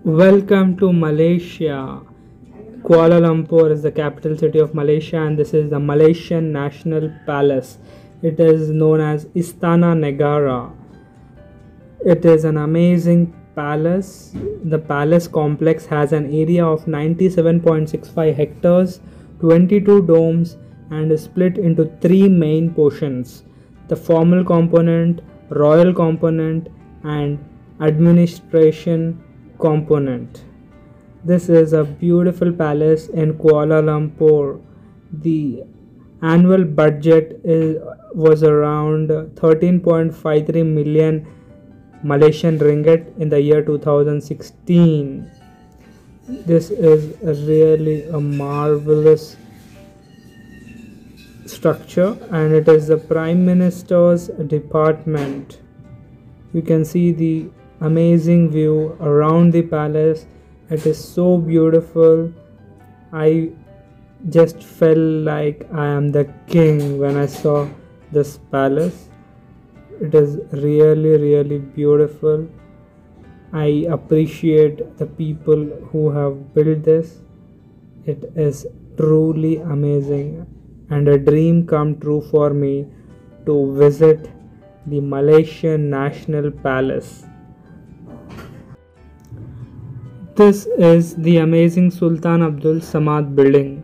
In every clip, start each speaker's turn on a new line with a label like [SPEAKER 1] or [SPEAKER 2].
[SPEAKER 1] Welcome to Malaysia. Kuala Lumpur is the capital city of Malaysia, and this is the Malaysian National Palace. It is known as Istana Negara. It is an amazing palace. The palace complex has an area of 97.65 hectares, 22 domes, and is split into three main portions: the formal component, royal component, and administration component. This is a beautiful palace in Kuala Lumpur. The annual budget was around 13.53 million Malaysian ringgit in the year 2016. This is really a marvelous structure, and it is the Prime Minister's department. You can see the amazing view around the palace. It is so beautiful. I just felt like I am the king when I saw this palace. It is really beautiful. I appreciate the people who have built this. It is truly amazing and a dream come true for me to visit the Malaysian National Palace. This is the amazing Sultan Abdul Samad building.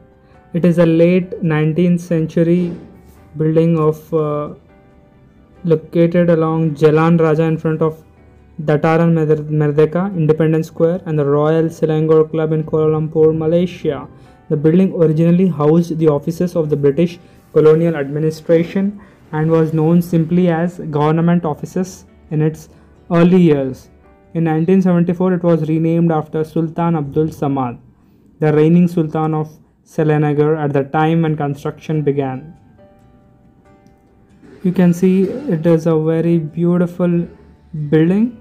[SPEAKER 1] It is a late 19th century building located along Jalan Raja in front of Dataran Merdeka Independence Square and the Royal Selangor Club in Kuala Lumpur, Malaysia. The building originally housed the offices of the British colonial administration and was known simply as government offices in its early years. In 1974, it was renamed after Sultan Abdul Samad, the reigning Sultan of Selangor at the time when construction began. You can see it is a very beautiful building.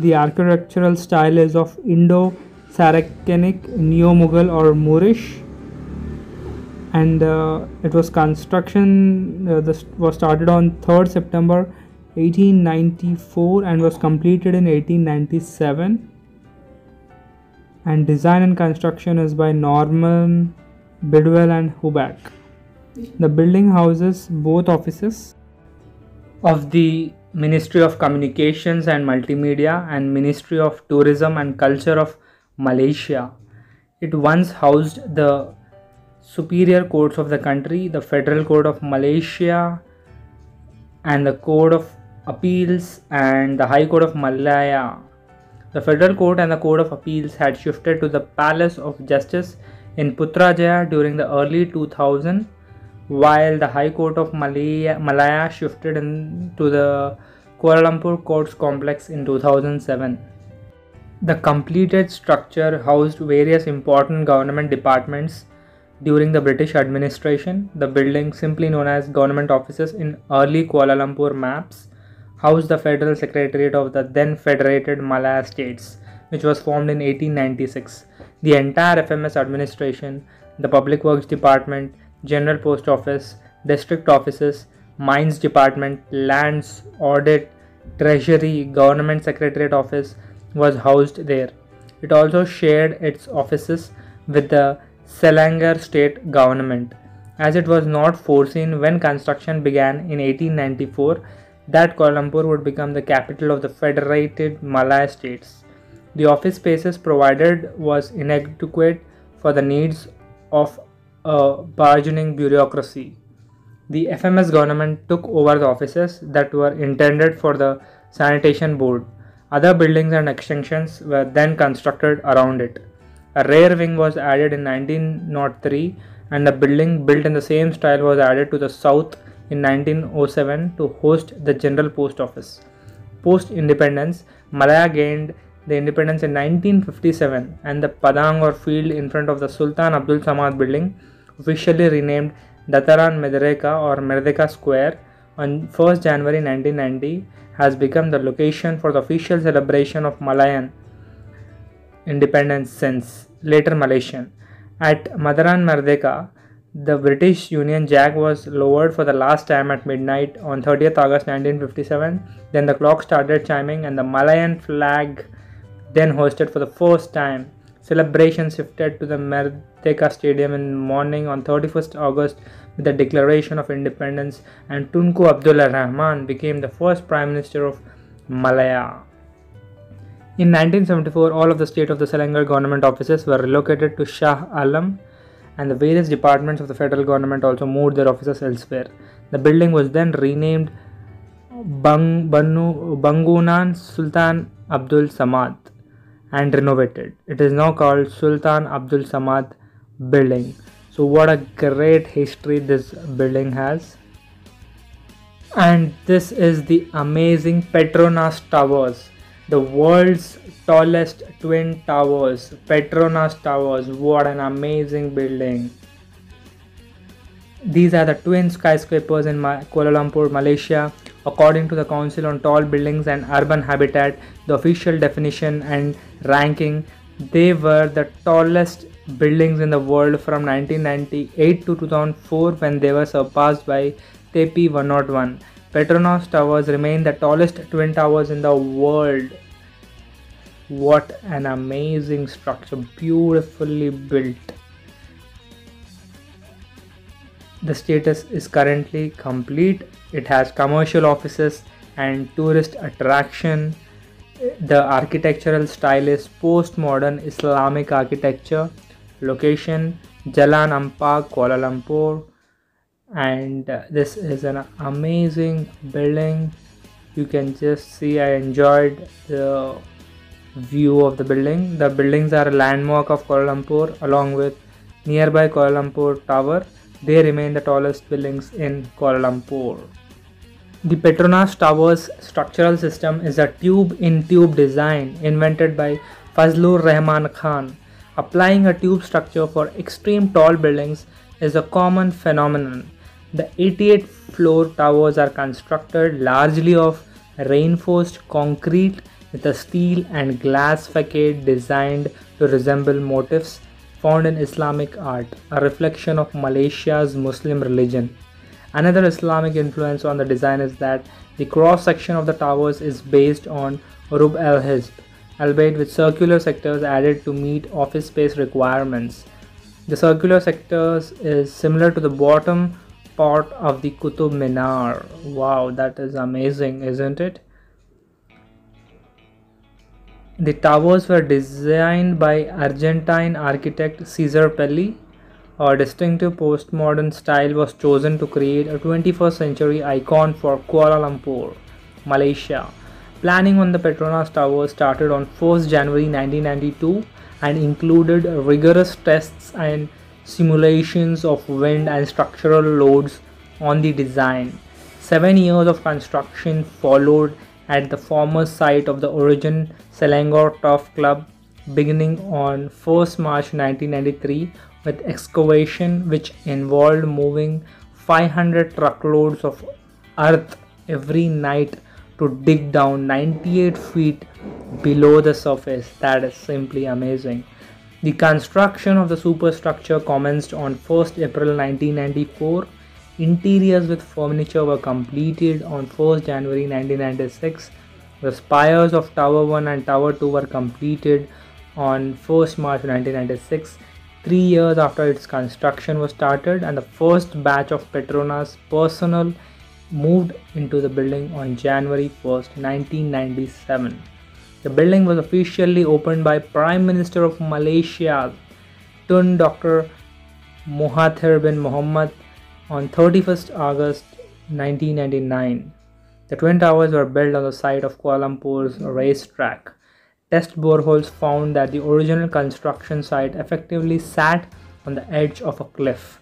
[SPEAKER 1] The architectural style is of Indo-Saracenic, Neo-Mughal or Moorish, and it was was started on 3rd September 1894 and was completed in 1897, and design and construction is by Norman Bidwell and Huback. The building houses both offices of the Ministry of Communications and Multimedia and Ministry of Tourism and Culture of Malaysia. It once housed the superior courts of the country, the Federal Court of Malaysia, and the Court of Appeals and the High Court of Malaya. The Federal Court and the Court of Appeals had shifted to the Palace of Justice in Putrajaya during the early 2000s, while the High Court of Malaya shifted into the Kuala Lumpur Courts Complex in 2007. The completed structure housed various important government departments during the British administration. The building, simply known as government offices in early Kuala Lumpur maps, housed the Federal Secretariat of the then Federated Malaya States, which was formed in 1896. The entire FMS administration, the Public Works Department, General Post Office, District Offices, Mines Department, Lands, Audit, Treasury, Government Secretariat Office was housed there. It also shared its offices with the Selangor State Government, as it was not foreseen when construction began in 1894 that Kuala Lumpur would become the capital of the Federated Malaya States. The office spaces provided was inadequate for the needs of a burgeoning bureaucracy. The FMS government took over the offices that were intended for the sanitation board. Other buildings and extensions were then constructed around it. A rear wing was added in 1903, and a building built in the same style was added to the south in 1907 to host the General Post Office. Post-independence, Malaya gained the independence in 1957, and the Padang or field in front of the Sultan Abdul Samad building, officially renamed Dataran Merdeka or Merdeka Square on 1st January 1990, has become the location for the official celebration of Malayan independence since later Malaysian. At Dataran Merdeka, the British Union Jack was lowered for the last time at midnight on 30th August 1957. Then the clock started chiming and the Malayan flag then hosted for the first time. Celebrations shifted to the Merdeka Stadium in the morning on 31st August with the declaration of independence, and Tunku Abdullah Rahman became the first Prime Minister of Malaya. In 1974, all of the state of the Selangor government offices were relocated to Shah Alam, and the various departments of the federal government also moved their offices elsewhere. The building was then renamed Bangunan Sultan Abdul Samad and renovated. It is now called Sultan Abdul Samad Building. So what a great history this building has. And this is the amazing Petronas Towers, the world's tallest twin towers. Petronas Towers, what an amazing building. These are the twin skyscrapers in Kuala Lumpur, Malaysia. According to the Council on Tall Buildings and Urban Habitat, the official definition and ranking, they were the tallest buildings in the world from 1998 to 2004, when they were surpassed by Tepi 101. Petronas Towers remain the tallest twin towers in the world. What an amazing structure, beautifully built. The status is currently complete. It has commercial offices and tourist attraction. The architectural style is postmodern Islamic architecture. Location Jalan Ampak, Kuala Lumpur. And this is an amazing building. You can just see I enjoyed the view of the building. The buildings are a landmark of Kuala Lumpur along with nearby Kuala Lumpur Tower. They remain the tallest buildings in Kuala Lumpur. The Petronas Towers structural system is a tube-in-tube design invented by Fazlur Rahman Khan. Applying a tube structure for extreme tall buildings is a common phenomenon. The 88-floor towers are constructed largely of reinforced concrete with a steel and glass facade designed to resemble motifs found in Islamic art, a reflection of Malaysia's Muslim religion. Another Islamic influence on the design is that the cross-section of the towers is based on Rub al-Hizb, albeit with circular sectors added to meet office space requirements. The circular sectors is similar to the bottom part of the Qutub Minar. Wow, that is amazing, isn't it? The towers were designed by Argentine architect Cesar Pelli. A distinctive postmodern style was chosen to create a 21st century icon for Kuala Lumpur, Malaysia. Planning on the Petronas Tower started on 1st January 1992 and included rigorous tests and simulations of wind and structural loads on the design. 7 years of construction followed at the former site of the origin Selangor Turf Club, beginning on 1st March 1993 with excavation which involved moving 500 truckloads of earth every night to dig down 98 feet below the surface. That is simply amazing. The construction of the superstructure commenced on 1st April 1994. Interiors with furniture were completed on 1st January 1996. The spires of Tower 1 and Tower 2 were completed on 1st March 1996. 3 years after its construction was started, and the first batch of Petronas personnel moved into the building on January 1st, 1997. The building was officially opened by Prime Minister of Malaysia, Tun Dr. Mahathir bin Mohamad, on 31st August 1999. The twin towers were built on the site of Kuala Lumpur's racetrack. Test boreholes found that the original construction site effectively sat on the edge of a cliff.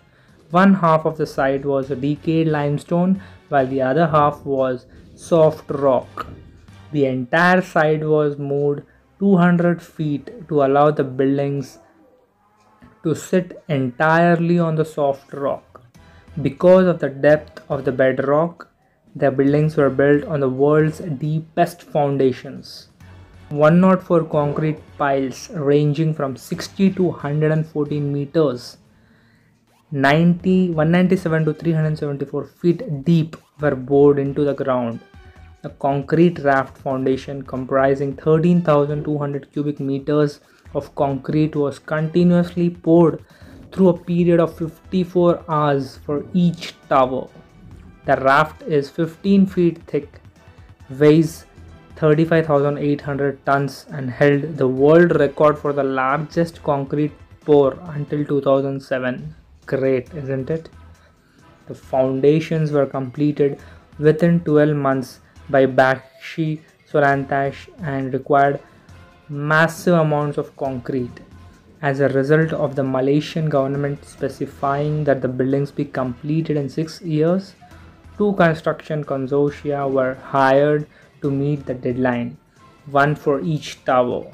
[SPEAKER 1] One half of the site was decayed limestone, while the other half was soft rock. The entire site was moved 200 feet to allow the buildings to sit entirely on the soft rock. Because of the depth of the bedrock, the buildings were built on the world's deepest foundations. 104 concrete piles ranging from 60 to 114 meters, 197 to 374 feet deep were bored into the ground. A concrete raft foundation comprising 13,200 cubic meters of concrete was continuously poured through a period of 54 hours for each tower. The raft is 15 feet thick, weighs 35,800 tons, and held the world record for the largest concrete pour until 2007. Great, isn't it? The foundations were completed within 12 months by Bakshi Solantash and required massive amounts of concrete. As a result of the Malaysian government specifying that the buildings be completed in 6 years, two construction consortia were hired to meet the deadline, one for each tower.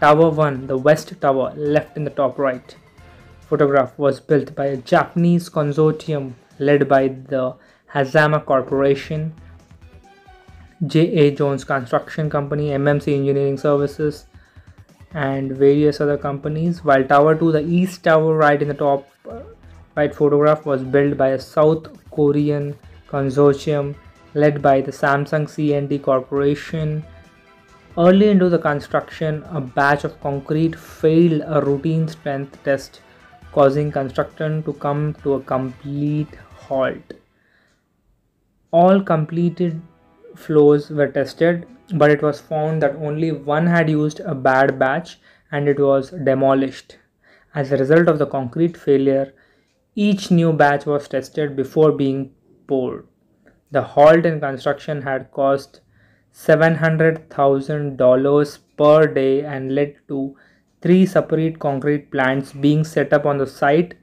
[SPEAKER 1] Tower 1, the West Tower, left in the top right photograph, was built by a Japanese consortium led by the Hazama Corporation, J.A. Jones Construction Company, MMC Engineering Services, and various other companies, while Tower 2, the East Tower right in the top right photograph, was built by a South Korean consortium led by the Samsung C&T Corporation. Early into the construction, a batch of concrete failed a routine strength test, causing construction to come to a complete halt. All completed floors were tested, but it was found that only one had used a bad batch and it was demolished. As a result of the concrete failure, each new batch was tested before being poured. The halt in construction had cost $700,000 per day and led to 3 separate concrete plants being set up on the site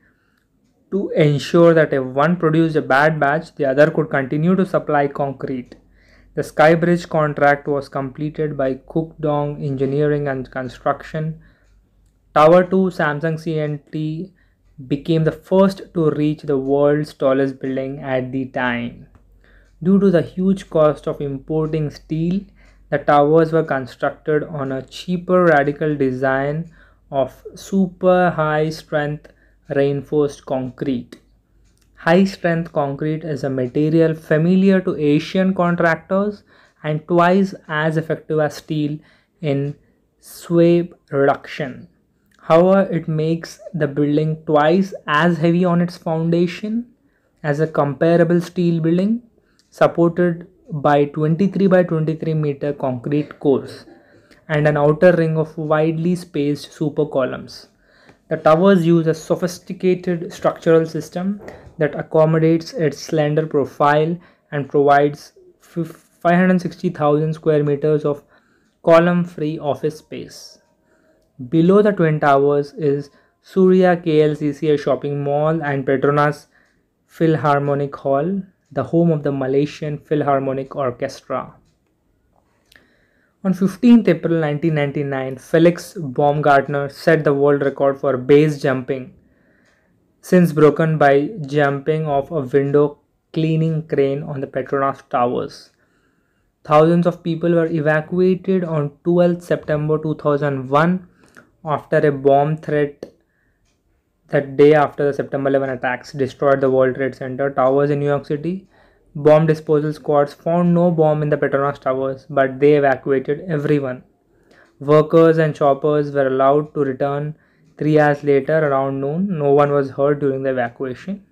[SPEAKER 1] to ensure that if one produced a bad batch, the other could continue to supply concrete. The Skybridge contract was completed by Kukdong Engineering and Construction. Tower 2 Samsung C&T became the first to reach the world's tallest building at the time. Due to the huge cost of importing steel, the towers were constructed on a cheaper radical design of super high strength reinforced concrete. High strength concrete is a material familiar to Asian contractors and twice as effective as steel in sway reduction. However, it makes the building twice as heavy on its foundation as a comparable steel building, supported by 23 by 23 meter concrete cores and an outer ring of widely spaced super columns. The towers use a sophisticated structural system that accommodates its slender profile and provides 560,000 square meters of column-free office space. Below the Twin Towers is Surya KLCC, a shopping mall, and Petronas Philharmonic Hall, the home of the Malaysian Philharmonic Orchestra. On 15th April 1999, Felix Baumgartner set the world record for base jumping, since broken by jumping off a window cleaning crane on the Petronas Towers. Thousands of people were evacuated on 12th September 2001 after a bomb threat that day after the September 11 attacks destroyed the World Trade Center towers in New York City. Bomb disposal squads found no bomb in the Petronas Towers, but they evacuated everyone. Workers and choppers were allowed to return 3 hours later around noon. No one was hurt during the evacuation.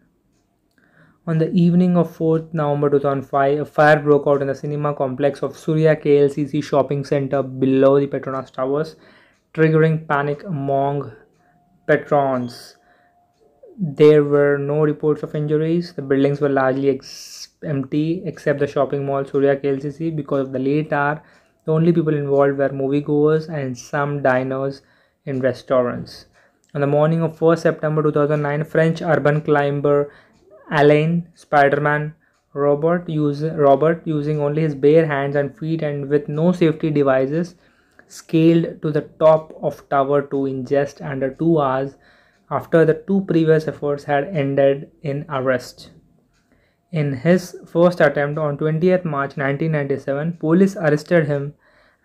[SPEAKER 1] On the evening of 4th November 2005, a fire broke out in the cinema complex of Surya KLCC shopping center below the Petronas Towers, triggering panic among patrons. There were no reports of injuries. The buildings were largely empty except the shopping mall Surya KLCC. Because of the late hour, the only people involved were moviegoers and some diners in restaurants. On the morning of 1st September 2009, French urban climber Alain Spiderman Robert, using only his bare hands and feet and with no safety devices, scaled to the top of Tower 2 in just under 2 hours after the two previous efforts had ended in arrest. In his first attempt on 20th March 1997, police arrested him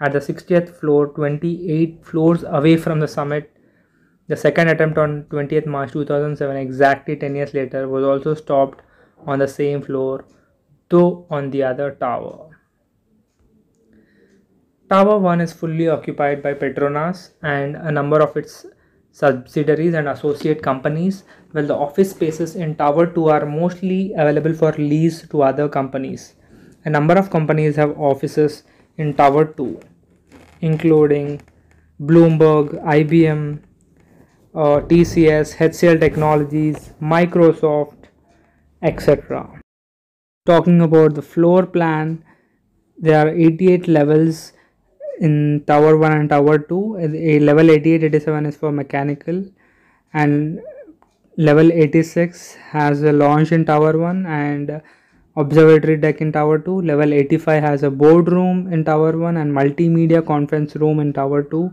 [SPEAKER 1] at the 60th floor, 28 floors away from the summit. The second attempt on 20th March 2007, exactly 10 years later, was also stopped on the same floor, though on the other tower. Tower 1 is fully occupied by Petronas and a number of its subsidiaries and associate companies, while the office spaces in Tower 2 are mostly available for lease to other companies. A number of companies have offices in Tower 2, including Bloomberg, IBM, TCS, HCL Technologies, Microsoft, etc. Talking about the floor plan, there are 88 levels in Tower 1 and Tower 2. A level 88, 87 is for mechanical, and level 86 has a lounge in Tower 1 and observatory deck in Tower 2. Level 85 has a boardroom in Tower 1 and multimedia conference room in Tower 2.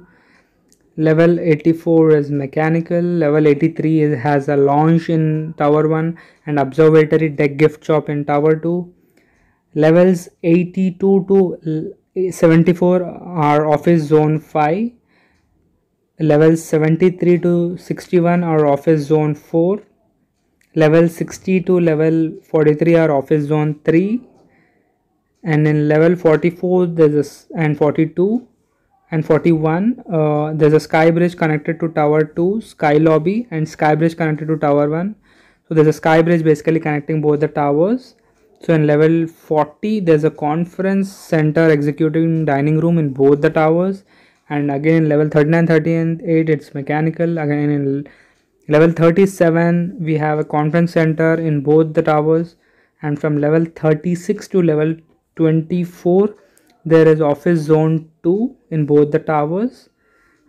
[SPEAKER 1] Level 84 is mechanical. Level 83 has a lounge in Tower 1 and observatory deck gift shop in Tower 2. Levels 82 to 74 are office zone 5. Levels 73 to 61 are office zone 4. Level 60 to level 43 are office zone 3. And in level 44 and 42 and 41 there's a sky bridge connected to Tower 2, sky lobby, and sky bridge connected to Tower 1. So there's a sky bridge basically connecting both the towers. So in level 40 there's a conference center, executive dining room in both the towers, and again in level 39, 38 it's mechanical. Again in level 37 we have a conference center in both the towers, and from level 36 to level 24 there is office zone 2 in both the towers,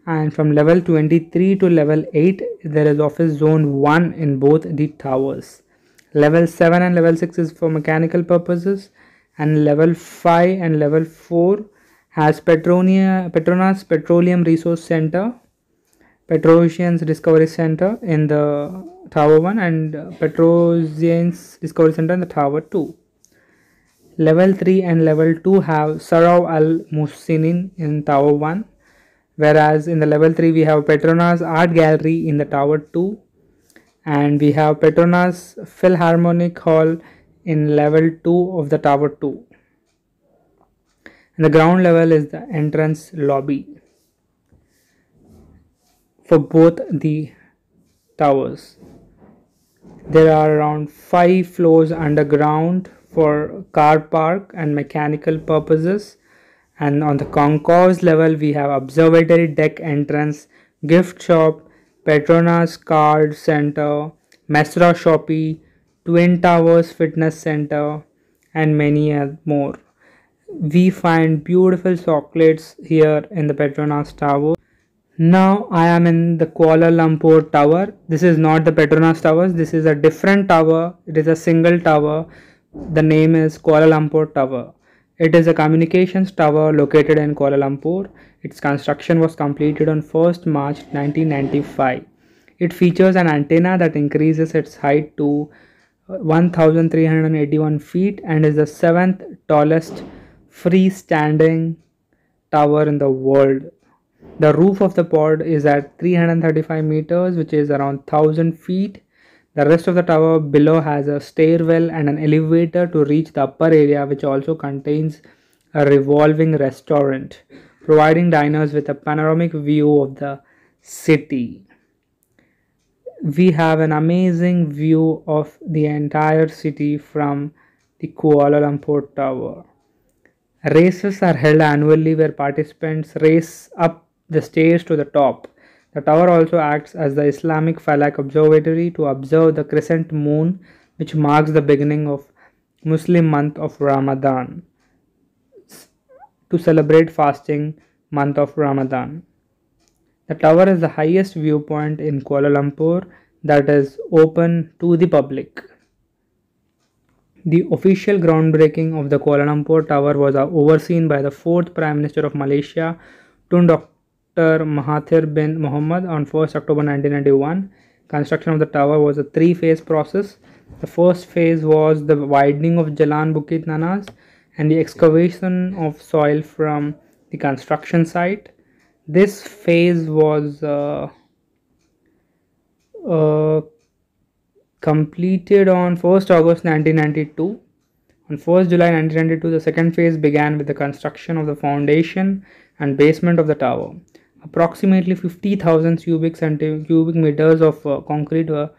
[SPEAKER 1] and from level 23 to level 8 there is office zone 1 in both the towers. Level 7 and level 6 is for mechanical purposes, and level 5 and level 4 has Petronas Petroleum Resource Center, Petrosians Discovery Center in the Tower 1, and Petrosians Discovery Center in the Tower 2. Level 3 and level 2 have Saraw Al Muhsinin in Tower 1, whereas in the level 3 we have Petronas Art Gallery in the Tower 2, and we have Petronas Philharmonic Hall in level 2 of the Tower 2. And the ground level is the entrance lobby for both the towers. There are around 5 floors underground for car park and mechanical purposes, and on the concourse level we have observatory deck entrance, gift shop, Petronas card center, Mesra Shopee, Twin Towers fitness center, and many more. We find beautiful chocolates here in the Petronas Tower. Now I am in the Kuala Lumpur Tower. This is not the Petronas Towers. This is a different tower. It is a single tower. The name is Kuala Lumpur Tower. It is a communications tower located in Kuala Lumpur. Its construction was completed on 1st March 1995. It features an antenna that increases its height to 1381 feet and is the 7th tallest freestanding tower in the world. The roof of the pod is at 335 meters, which is around 1000 feet. The rest of the tower below has a stairwell and an elevator to reach the upper area, which also contains a revolving restaurant, providing diners with a panoramic view of the city. We have an amazing view of the entire city from the Kuala Lumpur Tower. Races are held annually where participants race up the stairs to the top. The tower also acts as the Islamic Falak Observatory to observe the crescent moon, which marks the beginning of Muslim month of Ramadan, to celebrate fasting month of Ramadan. The tower is the highest viewpoint in Kuala Lumpur that is open to the public. The official groundbreaking of the Kuala Lumpur Tower was overseen by the 4th Prime Minister of Malaysia, Tun Dr. Mahathir bin Mohamad, on 1st October 1991. Construction of the tower was a 3-phase process. The first phase was the widening of Jalan Bukit Nanas and the excavation of soil from the construction site. This phase was completed on 1st August 1992. On 1st July 1992, the second phase began with the construction of the foundation, and basement of the tower. Approximately 50,000 cubic meters of concrete were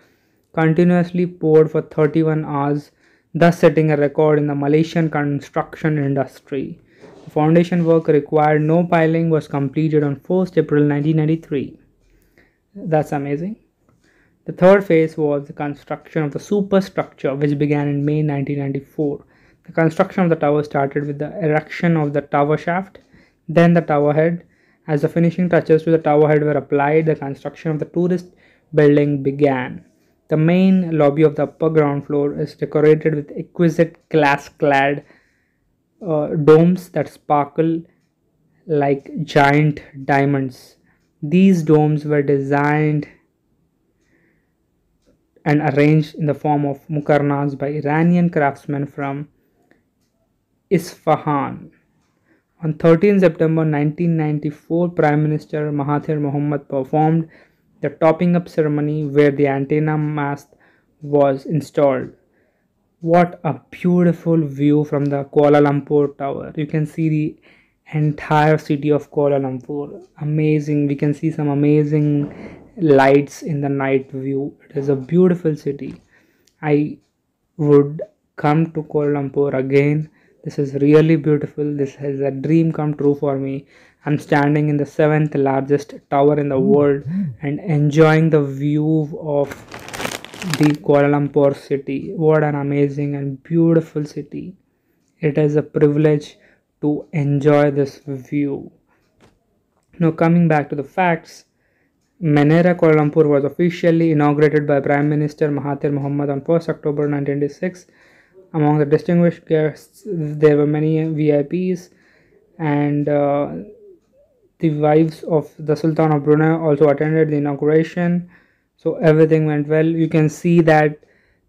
[SPEAKER 1] continuously poured for 31 hours, thus setting a record in the Malaysian construction industry. The foundation work required no piling was completed on 1st April 1993. That's amazing. The third phase was the construction of the superstructure, which began in May 1994. The construction of the tower started with the erection of the tower shaft, then the tower head. As the finishing touches to the tower head were applied, the construction of the tourist building began. The main lobby of the upper ground floor is decorated with exquisite glass-clad domes that sparkle like giant diamonds. These domes were designed and arranged in the form of mukarnas by Iranian craftsmen from Isfahan. On 13 September 1994, Prime Minister Mahathir Mohamad performed the topping up ceremony where the antenna mast was installed. What a beautiful view from the Kuala Lumpur Tower. You can see the entire city of Kuala Lumpur. Amazing. We can see some amazing lights in the night view. It is a beautiful city. I would come to Kuala Lumpur again. This is really beautiful. This is a dream come true for me. I'm standing in the 7th largest tower in the world and enjoying the view of the Kuala Lumpur city. What an amazing and beautiful city. It is a privilege to enjoy this view. Now coming back to the facts, Menara Kuala Lumpur was officially inaugurated by Prime Minister Mahathir Mohamad on 1st October 1996. Among the distinguished guests, there were many VIPs, and the wives of the Sultan of Brunei also attended the inauguration. So everything went well. You can see that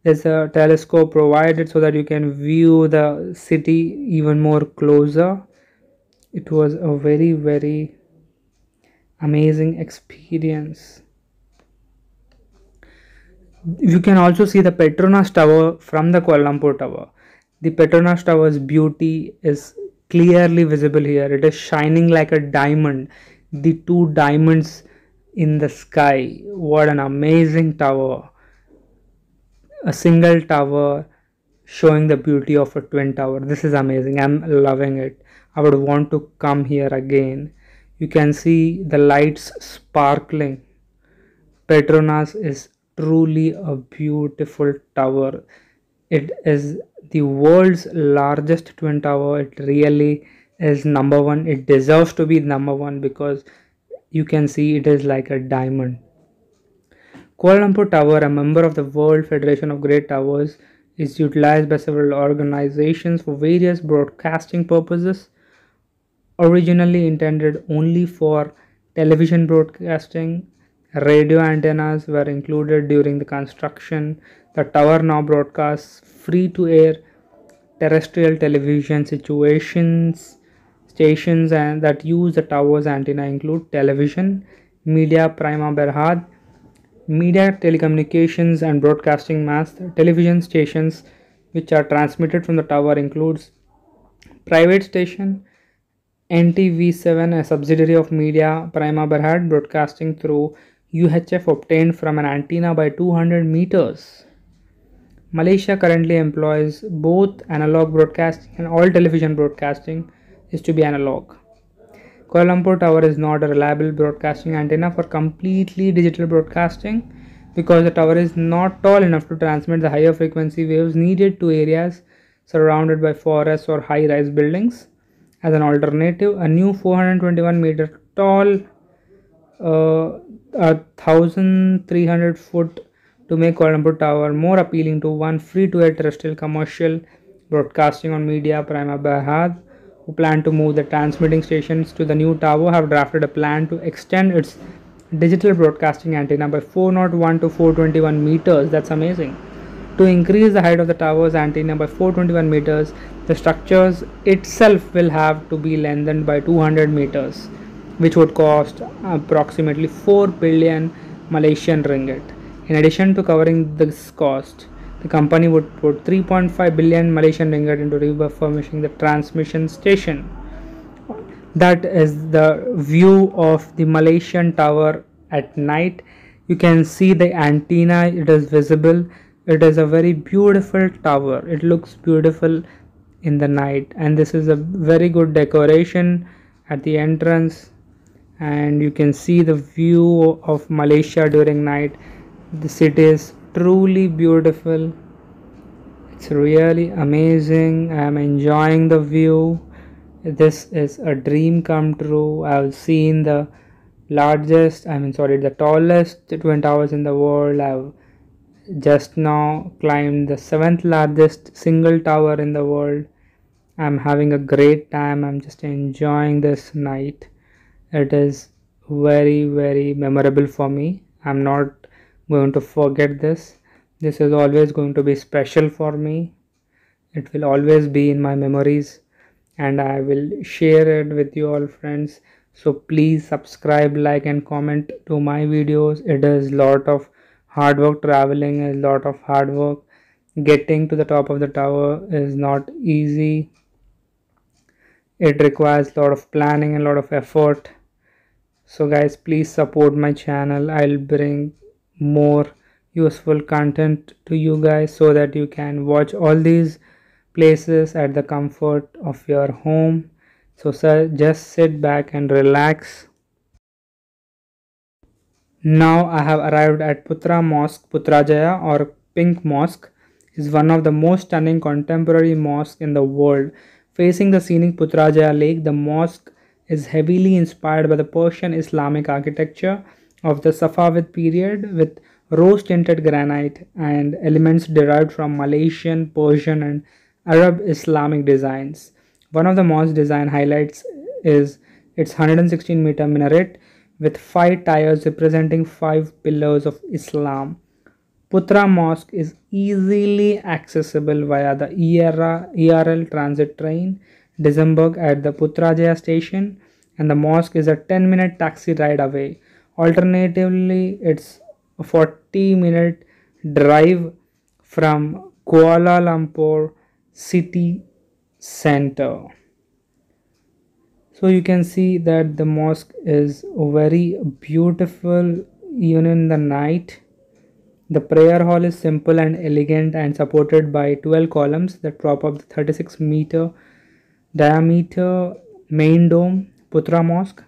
[SPEAKER 1] there's a telescope provided so that you can view the city even more closer. It was a very, very amazing experience. You can also see the Petronas Tower from the Kuala Lumpur Tower. The Petronas Tower's beauty is clearly visible here. It is shining like a diamond. The two diamonds in the sky. What an amazing tower. A single tower showing the beauty of a twin tower. This is amazing. I'm loving it. I would want to come here again. You can see the lights sparkling. Petronas is truly a beautiful tower. It is the world's largest twin tower. It really is number one. It deserves to be number one because you can see it is like a diamond. Kuala Lumpur Tower, a member of the World Federation of Great Towers, is utilized by several organizations for various broadcasting purposes. Originally intended only for television broadcasting, radio antennas were included during the construction. The tower now broadcasts free-to-air terrestrial television stations and that use the tower's antenna include television, Media Prima Berhad, media telecommunications and broadcasting mast. Television stations which are transmitted from the tower includes private station NTV7, a subsidiary of Media Prima Berhad, broadcasting through UHF obtained from an antenna by 200 meters. Malaysia currently employs both analog broadcasting and all television broadcasting is to be analog. Kuala Lumpur Tower is not a reliable broadcasting antenna for completely digital broadcasting because the tower is not tall enough to transmit the higher frequency waves needed to areas surrounded by forests or high-rise buildings. As an alternative, a new 421-meter tall 1,300 foot to make Kuala Lumpur Tower more appealing to one free-to-air terrestrial commercial broadcasting on Media Prima Berhad, who plan to move the transmitting stations to the new tower, have drafted a plan to extend its digital broadcasting antenna by 401 to 421 meters. That's amazing. To increase the height of the tower's antenna by 421 meters, the structures itself will have to be lengthened by 200 meters, which would cost approximately 4 billion Malaysian ringgit. In addition to covering this cost, the company would put 3.5 billion Malaysian ringgit into refurbishing the transmission station. That is the view of the Malaysian Tower at night. You can see the antenna, it is visible. It is a very beautiful tower. It looks beautiful in the night, and this is a very good decoration at the entrance. And you can see the view of Malaysia during night. The city is truly beautiful. It's really amazing. I am enjoying the view. This is a dream come true. I've seen the the tallest twin towers in the world. I've just now climbed the seventh largest single tower in the world. I'm having a great time. I'm just enjoying this night. It is very, very memorable for me. I'm not going to forget this. This is always going to be special for me. It will always be in my memories, and I will share it with you all friends. So please subscribe, like and comment to my videos. It is lot of hard work. Traveling is lot of hard work. Getting to the top of the tower is not easy. It requires a lot of planning and a lot of effort. So guys, please support my channel. I'll bring more useful content to you guys so that you can watch all these places at the comfort of your home. So sir, just sit back and relax. Now I have arrived at Putra Mosque. Putrajaya or Pink Mosque is one of the most stunning contemporary mosques in the world. Facing the scenic Putrajaya Lake, the mosque is heavily inspired by the Persian Islamic architecture of the Safavid period, with rose tinted granite and elements derived from Malaysian, Persian, and Arab Islamic designs. One of the mosque design highlights is its 116-meter minaret with 5 tiers representing 5 pillars of Islam. Putra Mosque is easily accessible via the ERL transit train, Disemberg at the Putrajaya station, and the mosque is a 10-minute taxi ride away. Alternatively, it's a 40-minute drive from Kuala Lumpur city center. So you can see that the mosque is very beautiful even in the night. The prayer hall is simple and elegant and supported by 12 columns that prop up the 36-meter diameter main dome. Putra Mosque.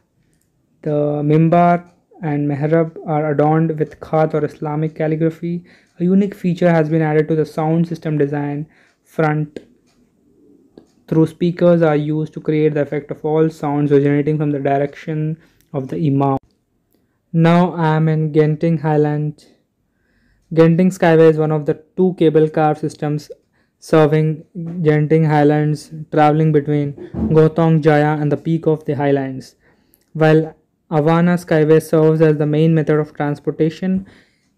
[SPEAKER 1] The mimbar and mihrab are adorned with khat or Islamic calligraphy. A unique feature has been added to the sound system design. Front through speakers are used to create the effect of all sounds originating from the direction of the Imam. Now I am in Genting Highland. Genting Skyway is one of the 2 cable car systems serving Genting Highlands, traveling between Gotong Jaya and the peak of the Highlands. While Avana Skyway serves as the main method of transportation,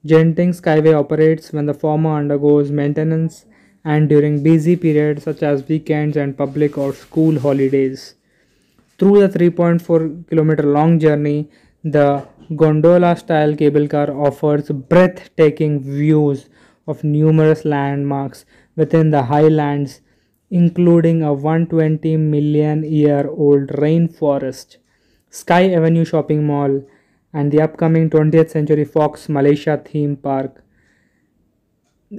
[SPEAKER 1] Genting Skyway operates when the former undergoes maintenance and during busy periods such as weekends and public or school holidays. Through the 3.4-kilometer long journey, the gondola-style cable car offers breathtaking views of numerous landmarks within the highlands, including a 120-million-year-old rainforest, Sky Avenue shopping mall, and the upcoming 20th Century Fox Malaysia theme park.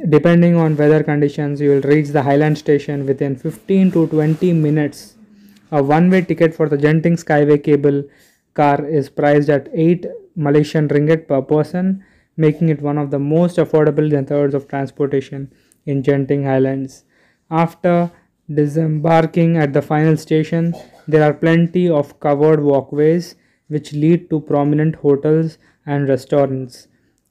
[SPEAKER 1] Depending on weather conditions, you will reach the Highland station within 15 to 20 minutes. A one-way ticket for the Genting Skyway cable car is priced at 8 Malaysian ringgit per person, making it one of the most affordable methods of transportation in Genting Highlands. After disembarking at the final station, there are plenty of covered walkways which lead to prominent hotels and restaurants,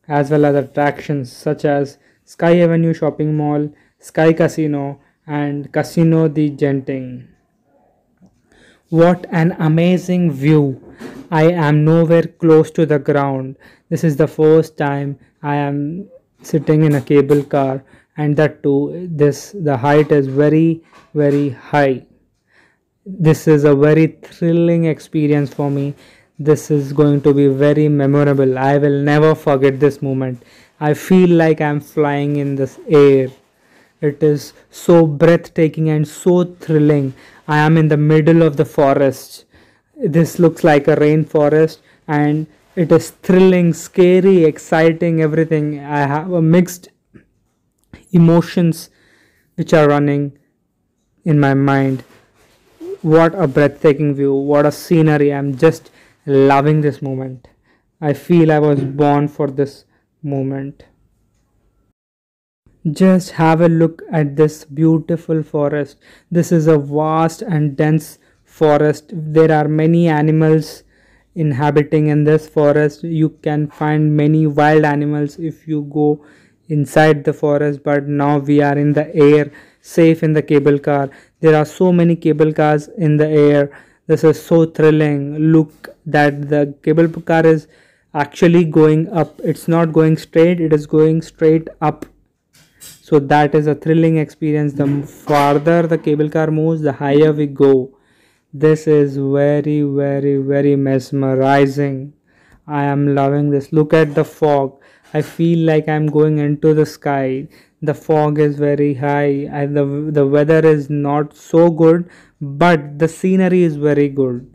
[SPEAKER 1] as well as attractions such as Sky Avenue shopping mall, Sky Casino, and Casino de Genting. What an amazing view! I am nowhere close to the ground. This is the first time I am sitting in a cable car, and that too, the height is very, very high. This is a very thrilling experience for me. This is going to be very memorable. I will never forget this moment. I feel like I'm flying in this air. It is so breathtaking and so thrilling. I am in the middle of the forest. This looks like a rainforest, and it is thrilling, scary, exciting, everything. I have a mixed emotions which are running in my mind. What a breathtaking view, what a scenery. I'm just loving this moment. I feel I was born for this moment. Just have a look at this beautiful forest. This is a vast and dense forest. There are many animals inhabiting in this forest. You can find many wild animals if you go inside the forest, but now we are in the air, safe in the cable car. There are so many cable cars in the air. This is so thrilling. Look that the cable car is actually going up. It's not going straight, it is going straight up. So that is a thrilling experience. The farther the cable car moves, the higher we go. This is very, very, very mesmerizing. I am loving this. Look at the fog. I feel like I'm going into the sky. The fog is very high and the weather is not so good, but the scenery is very good.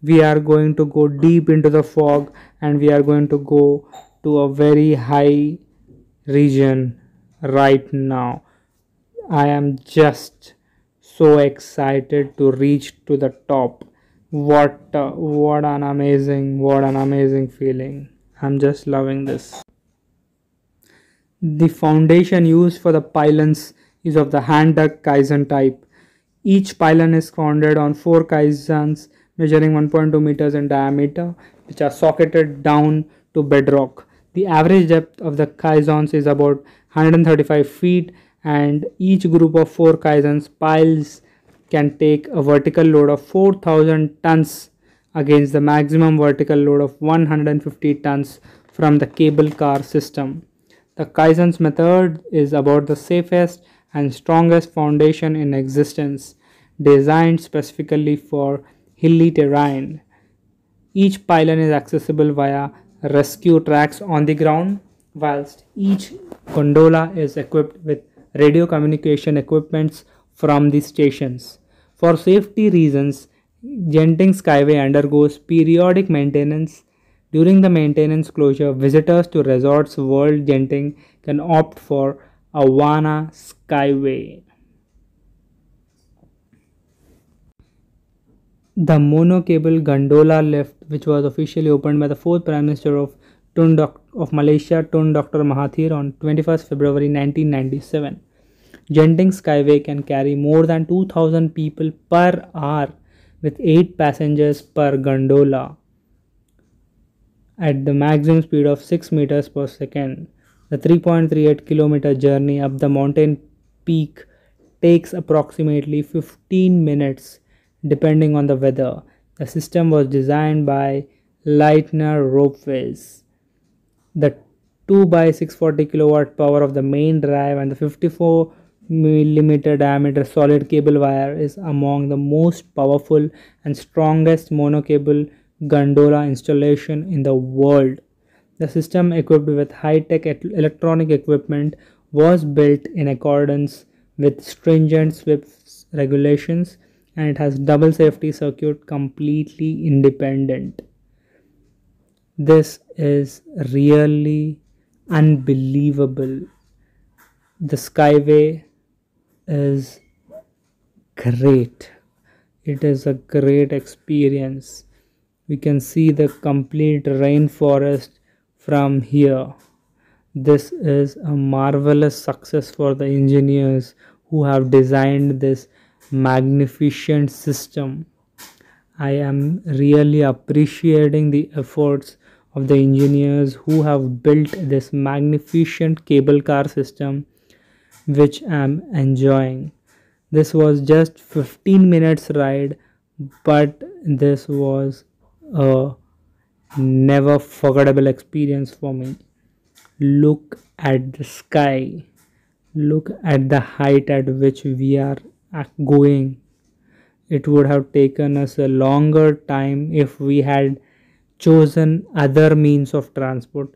[SPEAKER 1] We are going to go deep into the fog, and we are going to go to a very high region right now. I am just so excited to reach to the top. What an amazing feeling. I'm just loving this. The foundation used for the pylons is of the hand dug Kaizen type. Each pylon is founded on 4 Kaizens measuring 1.2 meters in diameter, which are socketed down to bedrock. The average depth of the Kaizens is about 135 feet, and each group of 4 Kaizens piles can take a vertical load of 4,000 tons against the maximum vertical load of 150 tons from the cable car system. The Kaizen's method is about the safest and strongest foundation in existence, designed specifically for hilly terrain. Each pylon is accessible via rescue tracks on the ground, whilst each gondola is equipped with radio communication equipments from the stations. For safety reasons, Genting Skyway undergoes periodic maintenance. During the maintenance closure, visitors to Resorts World Genting can opt for Awana Skyway. The monocable gondola lift, which was officially opened by the 4th Prime Minister of Malaysia, Tun Dr. Mahathir, on 21st February 1997. Genting Skyway can carry more than 2,000 people per hour with 8 passengers per gondola at the maximum speed of 6 meters per second. The 3.38 kilometer journey up the mountain peak takes approximately 15 minutes depending on the weather. The system was designed by Leitner Ropeways. The 2 by 640 kilowatt power of the main drive and the 54 millimeter diameter solid cable wire is among the most powerful and strongest monocable gondola installation in the world. The system, equipped with high-tech electronic equipment, was built in accordance with stringent SWIFT regulations, and it has double safety circuit, completely independent. This is really unbelievable. The Skyway is great. It is a great experience. We can see the complete rainforest from here. This is a marvelous success for the engineers who have designed this magnificent system. I am really appreciating the efforts of the engineers who have built this magnificent cable car system, which I am enjoying. This was just 15 minutes ride, but this was a never forgettable experience for me. Look at the sky. Look at the height at which we are going. It would have taken us a longer time if we had chosen other means of transport.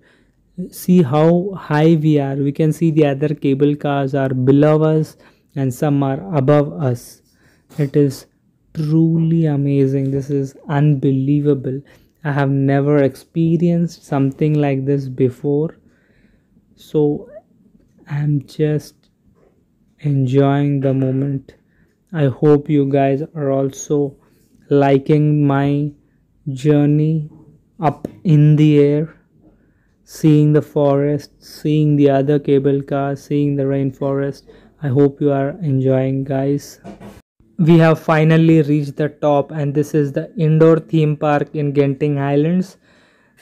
[SPEAKER 1] See how high we are. We can see the other cable cars are below us and some are above us. It is truly amazing. This is unbelievable. I have never experienced something like this before. So I'm just enjoying the moment. I hope you guys are also liking my journey up in the air, seeing the forest, seeing the other cable cars, seeing the rainforest. I hope you are enjoying, guys. We have finally reached the top, and this is the indoor theme park in Genting Highlands.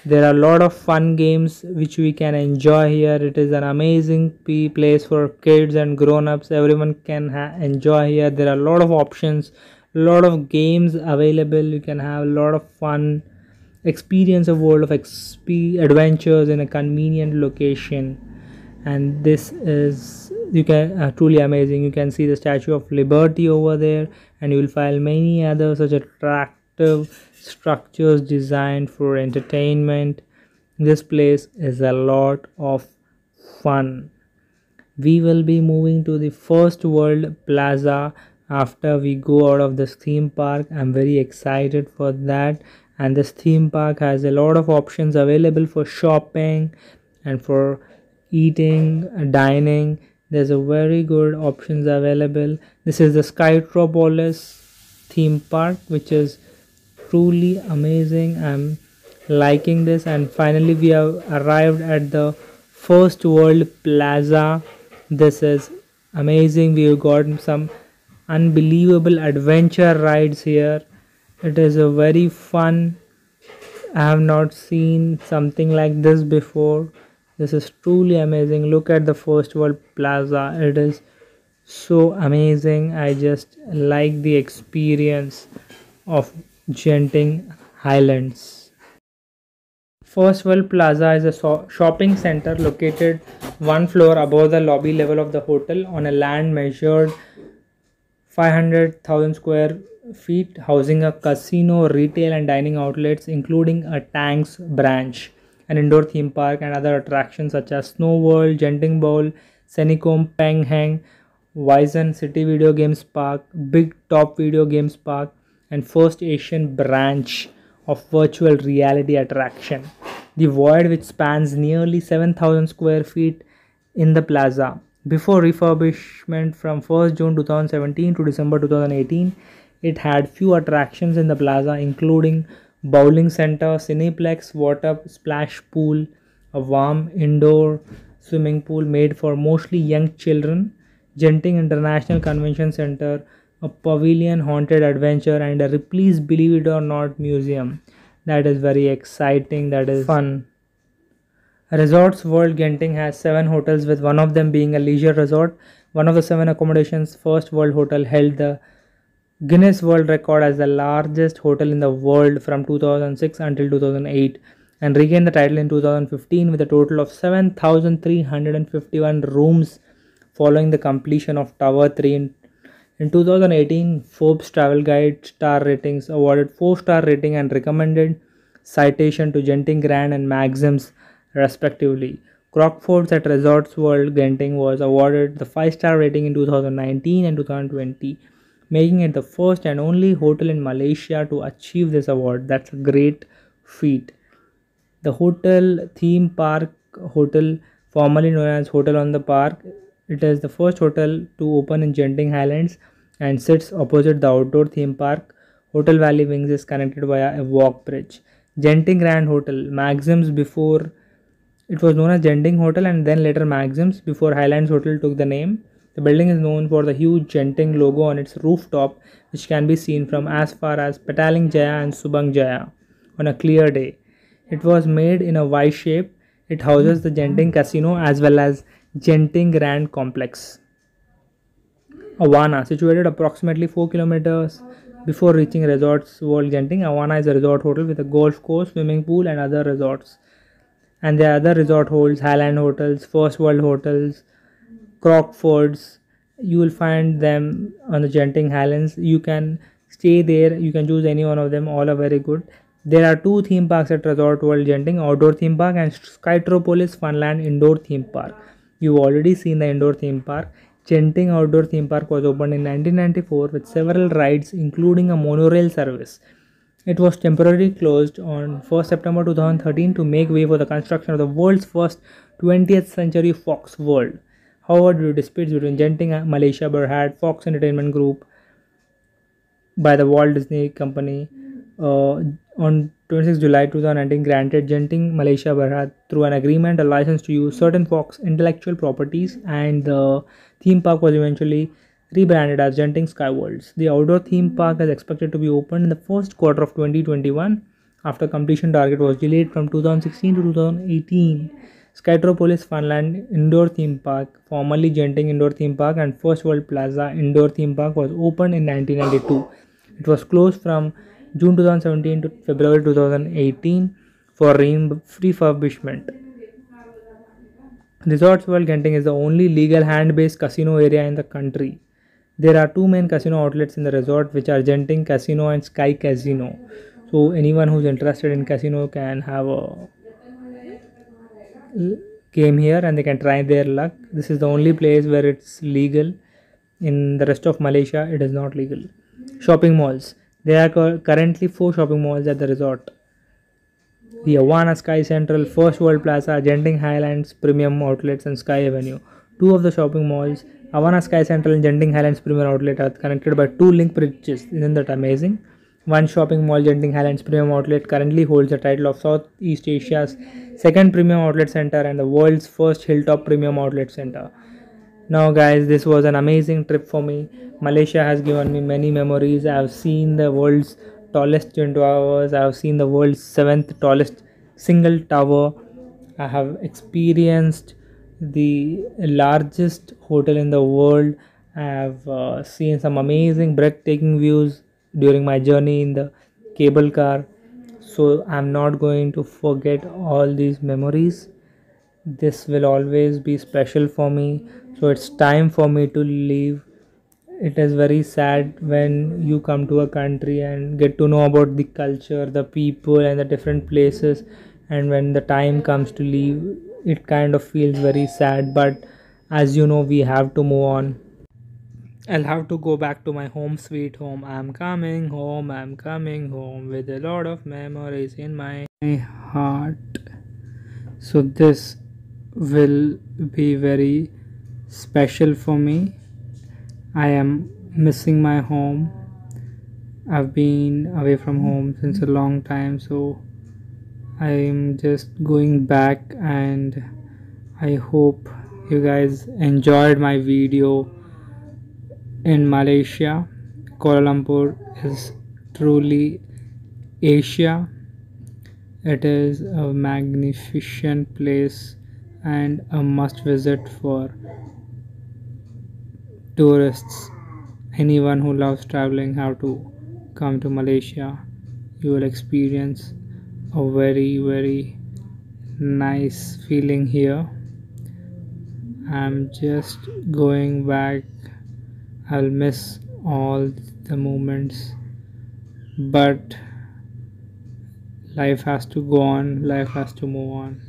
[SPEAKER 1] There are a lot of fun games which we can enjoy here. It is an amazing place for kids and grown-ups. Everyone can enjoy here. There are a lot of options, a lot of games available. You can have a lot of fun, experience a world of adventures in a convenient location. And this is you can truly amazing. You can see the Statue of Liberty over there, and you will find many other such attractive structures designed for entertainment. This place is a lot of fun. We will be moving to the First World Plaza after we go out of this theme park. I'm very excited for that. And this theme park has a lot of options available for shopping and for eating, dining. There's a very good options available. This is the Skytropolis theme park, which is truly amazing. I'm liking this. And finally we have arrived at the First World Plaza. This is amazing. We've got some unbelievable adventure rides here. It is a very fun. I have not seen something like this before. This is truly amazing. Look at the First World Plaza. It is so amazing. I just like the experience of Genting Highlands. First World Plaza is a shopping center located one floor above the lobby level of the hotel on a land measured 500,000 square feet, housing a casino, retail and dining outlets, including a tanks branch, an indoor theme park, and other attractions such as Snow World, Genting Bowl, Senicom Peng Hang, Wizen City Video Games Park, Big Top Video Games Park, and First Asian branch of virtual reality attraction. The Void, which spans nearly 7,000 square feet in the plaza. Before refurbishment from 1st June 2017 to December 2018, it had few attractions in the plaza, including bowling center, cineplex, water splash pool, a warm indoor swimming pool made for mostly young children, Genting International Convention Center, a pavilion, haunted adventure, and a Ripley's Believe It or Not museum. That is very exciting. That is fun. Resorts World Genting has 7 hotels, with one of them being a leisure resort. One of the 7 accommodations, First World Hotel, held the Guinness World Record as the largest hotel in the world from 2006 until 2008, and regained the title in 2015 with a total of 7,351 rooms following the completion of Tower 3. In 2018, Forbes Travel Guide Star Ratings awarded 4-star rating and recommended citation to Genting Grand and Maxims respectively. Crockfords at Resorts World Genting was awarded the 5-star rating in 2019 and 2020, making it the first and only hotel in Malaysia to achieve this award. That's a great feat. The hotel theme park hotel, formerly known as Hotel on the Park, it is the first hotel to open in Genting Highlands and sits opposite the outdoor theme park. Hotel Valley Wings is connected via a walk bridge. Genting Grand Hotel, Maxims before it was known as Genting Hotel and then later Maxims before Highlands Hotel took the name. The building is known for the huge Genting logo on its rooftop, which can be seen from as far as Petaling Jaya and Subang Jaya on a clear day. It was made in a Y shape. It houses the Genting Casino as well as Genting Grand Complex. Awana, situated approximately 4 kilometers before reaching Resorts World Genting. Awana is a resort hotel with a golf course, swimming pool, and other resorts. And there are other resort hotels, Highland Hotels, First World Hotels, Crockfords. You will find them on the Genting Highlands. You can stay there. You can choose any one of them. All are very good. There are 2 theme parks at Resort World Genting, outdoor theme park and Skytropolis Funland indoor theme park. You've already seen the indoor theme park. Genting Outdoor Theme Park was opened in 1994 with several rides including a monorail service. It was temporarily closed on 1st September 2013 to make way for the construction of the world's first 20th century Fox World. However, due to disputes between Genting Malaysia Berhad Fox Entertainment Group by the Walt Disney Company, on 26 July 2019 granted Genting Malaysia Berhad through an agreement a license to use certain Fox intellectual properties, and the theme park was eventually rebranded as Genting Skyworlds. The outdoor theme park is expected to be opened in the first quarter of 2021 after completion target was delayed from 2016 to 2018. Skytropolis Funland Indoor Theme Park, formerly Genting Indoor Theme Park and First World Plaza Indoor Theme Park, was opened in 1992. It was closed from June 2017 to February 2018 for refurbishment. Resorts World Genting is the only legal hand-based casino area in the country. There are two main casino outlets in the resort, which are Genting Casino and Sky Casino. So anyone who's interested in casino can have a game here and they can try their luck. This is the only place where it's legal. In the rest of Malaysia, it is not legal. Shopping malls. There are currently 4 shopping malls at the resort. The Awana Sky Central, First World Plaza, Genting Highlands Premium Outlets and Sky Avenue. Two of the shopping malls, Awana Sky Central and Genting Highlands Premium Outlet, are connected by 2 link bridges. Isn't that amazing? One shopping mall, Genting Highlands Premium Outlet, currently holds the title of Southeast Asia's second premium outlet center and the world's first hilltop premium outlet center. Now guys, this was an amazing trip for me. Malaysia has given me many memories. I have seen the world's tallest twin towers. I have seen the world's 7th tallest single tower. I have experienced the largest hotel in the world. I have seen some amazing breathtaking views during my journey in the cable car. So I'm not going to forget all these memories. This will always be special for me. So it's time for me to leave. It is very sad when you come to a country and get to know about the culture, the people and the different places, and when the time comes to leave, it kind of feels very sad. But as you know, we have to move on. I'll have to go back to my home sweet home. I'm coming home with a lot of memories in my heart. So this will be very special for me. I am missing my home. I've been away from home since a long time, so I'm just going back, and I hope you guys enjoyed my video. In Malaysia, Kuala Lumpur is truly Asia. It is a magnificent place and a must visit for tourists. Anyone who loves traveling have to come to Malaysia. You will experience a very nice feeling here. I'm just going back. I'll miss all the moments, but life has to go on, life has to move on.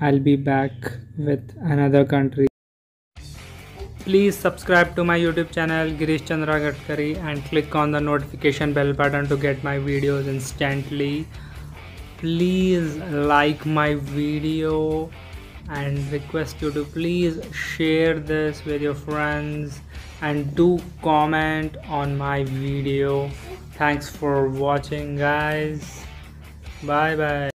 [SPEAKER 1] I'll be back with another country. Please subscribe to my YouTube channel Girish Chandra Gadkari and click on the notification bell button to get my videos instantly. Please like my video and request you to please share this with your friends and do comment on my video. Thanks for watching guys. Bye bye.